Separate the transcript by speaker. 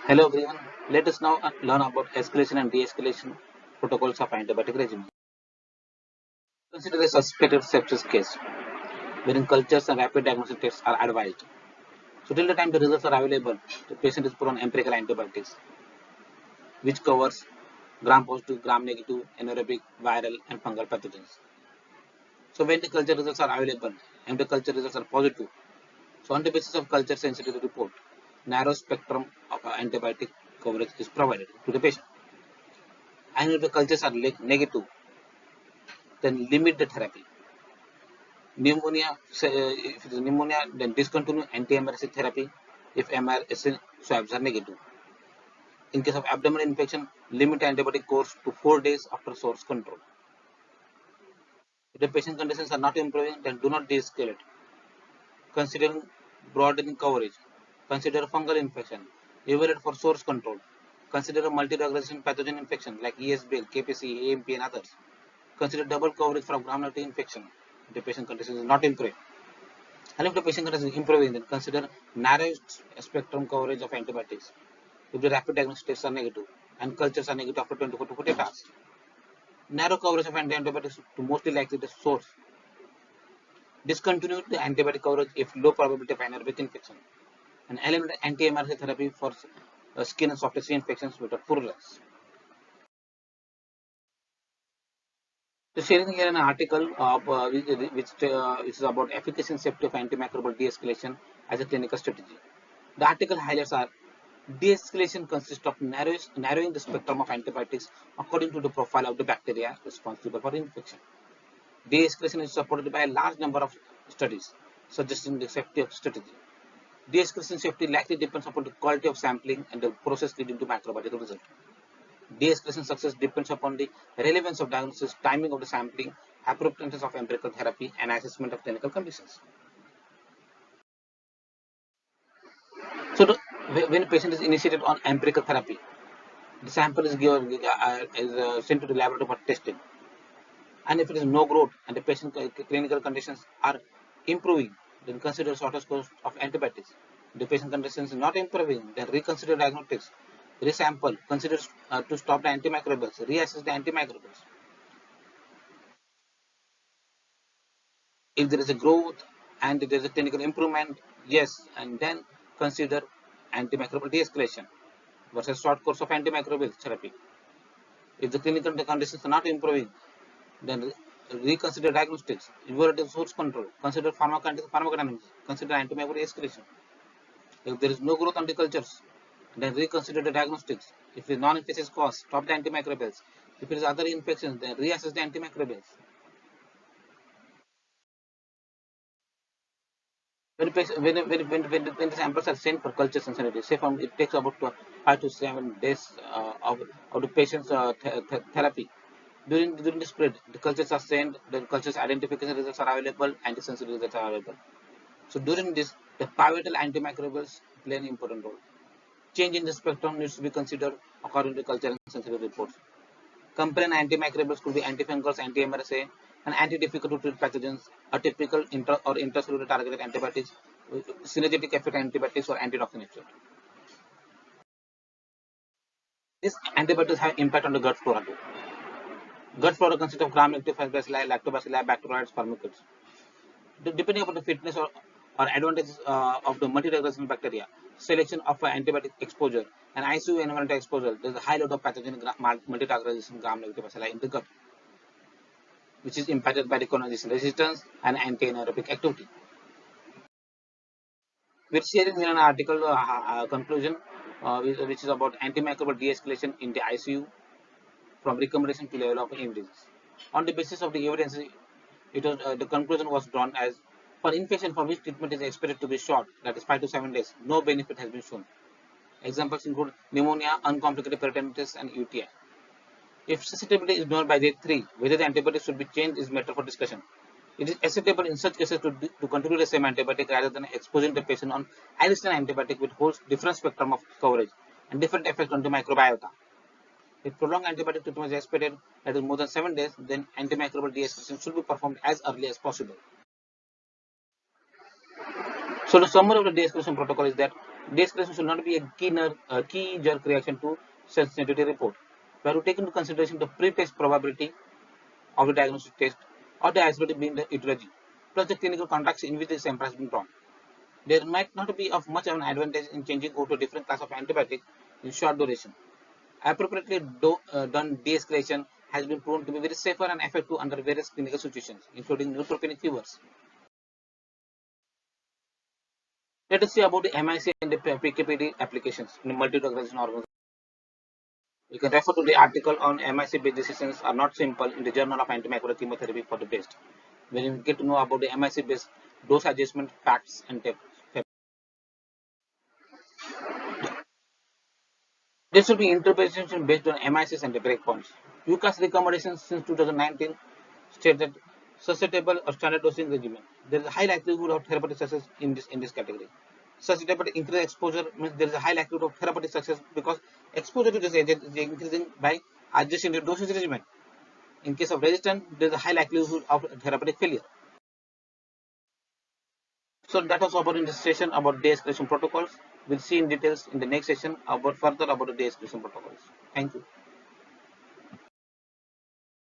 Speaker 1: Hello everyone, let us now learn about escalation and de-escalation protocols of antibiotic regimen. Consider a suspected sepsis case wherein cultures and rapid diagnostic tests are advised. So till the time the results are available, the patient is put on empirical antibiotics, which covers gram-positive, gram-negative, anaerobic, viral and fungal pathogens. So when the culture results are available and the culture results are positive, so on the basis of culture sensitivity report, narrow spectrum of antibiotic coverage is provided to the patient. And if the cultures are negative, then limit the therapy. Pneumonia, if it is pneumonia, then discontinue anti-MRSA therapy if MRSA swabs are negative. In case of abdominal infection, limit antibiotic course to 4 days after source control. If the patient conditions are not improving, then do not de-escalate. Considering broadening coverage, consider fungal infection, evaluate for source control, consider a multi-drug-resistant pathogen infection like ESBL, KPC, AMP and others. Consider double coverage for gram-negative infection if the patient condition is not improving. And if the patient condition is improving, then consider narrow spectrum coverage of antibiotics if the rapid diagnostic tests are negative and cultures are negative after 24 to 48 hours. Narrow coverage of antibiotics to mostly likely the source. Discontinue the antibiotic coverage if low probability of anaerobic infection. And eliminate anti-MRSA therapy for skin and soft tissue infections without purulence. So sharing here an article of which is about efficacy and safety of antimicrobial de-escalation as a clinical strategy. The article highlights are de-escalation consists of narrowing the spectrum of antibiotics according to the profile of the bacteria responsible for infection. De-escalation is supported by a large number of studies suggesting the safety of strategy. De-escalation safety likely depends upon the quality of sampling and the process leading to microbiological result. De-escalation success depends upon the relevance of diagnosis, timing of the sampling, appropriateness of empirical therapy, and assessment of clinical conditions. So, when a patient is initiated on empirical therapy, the sample is sent to the laboratory for testing. And if it is no growth and the patient clinical conditions are improving, then consider shorter course of antibiotics. If the patient conditions is not improving, then reconsider diagnostics. Resample, consider to stop the antimicrobials, reassess the antimicrobials. If there is a growth and if there is a clinical improvement, yes, and then consider antimicrobial de-escalation versus short course of antimicrobial therapy. If the clinical conditions are not improving, then reconsider diagnostics, evaluate source control, consider pharmacodynamics, consider antimicrobial escalation. If there is no growth on the cultures, then reconsider the diagnostics. If it is non-infectious cause, stop the antimicrobials. If it is other infections, then reassess the antimicrobials. When the samples are sent for culture sensitivity, say from it takes about 5 to 7 days of the patient's therapy. During the spread, the cultures are sent, the cultures identification results are available, and the sensitivity results are available. So during this, the pivotal antimicrobials play an important role. Change in the spectrum needs to be considered according to culture and sensitivity reports. Companion antimicrobials could be antifungals, anti-MRSA, and anti-difficult to treat pathogens, a typical or intracellular targeted antibiotics, synergetic effect antibiotics, or antitoxin effect. These antibiotics have impact on the gut flora too. Gut flora consists of gram-negative bacilli, lactobacilli, bacteroides, firmicutes. Depending upon the fitness or advantages of the multi-resistant bacteria, selection of antibiotic exposure, and ICU environment exposure, there is a high load of pathogenic multi-target resistant gram-negative bacilli in the gut, which is impacted by the colonization resistance and anti-anaerobic activity. We're sharing here an article conclusion, which is about antimicrobial de-escalation in the ICU from recommendation to level of evidence. On the basis of the evidence, the conclusion was drawn as for infection for which treatment is expected to be short, that is 5 to 7 days, no benefit has been shown. Examples include pneumonia, uncomplicated peritonitis, and UTI. If susceptibility is known by day 3, whether the antibiotic should be changed is matter for discussion. It is acceptable in such cases to continue the same antibiotic rather than exposing the patient on additional antibiotic which holds different spectrum of coverage and different effect on the microbiota. If prolonged antibiotic treatment is expected, that is more than 7 days, then antimicrobial de-escalation should be performed as early as possible. So the summary of the de-escalation protocol is that De-escalation should not be a key jerk reaction to sensitivity report. We have to take into consideration the pre-test probability of the diagnostic test or the isolated being the etiology, plus the clinical context in which the sample has been drawn. There might not be of much of an advantage in changing over to a different class of antibiotic in short duration. Appropriately done de-escalation has been proven to be very safer and effective under various clinical situations, including neutropenic fevers. Let us see about the MIC and the PKPD applications in multi-drug resistant organisms. You can refer to the article on MIC-based decisions are not simple in the Journal of Antimicrobial Chemotherapy for the best. When you get to know about the MIC-based dose adjustment facts and tips. There should be interpretation based on MICs and the breakpoints. UCAS recommendations since 2019 state that susceptible or standard dosing regimen. There is a high likelihood of therapeutic success in this category. Susceptible to increased exposure means there is a high likelihood of therapeutic success because exposure to this agent is increasing by adjusting the dosage regimen. In case of resistance, there is a high likelihood of therapeutic failure. So that was about in this session about de-escalation protocols. We'll see in details in the next session about further about the de-escalation protocols. Thank you.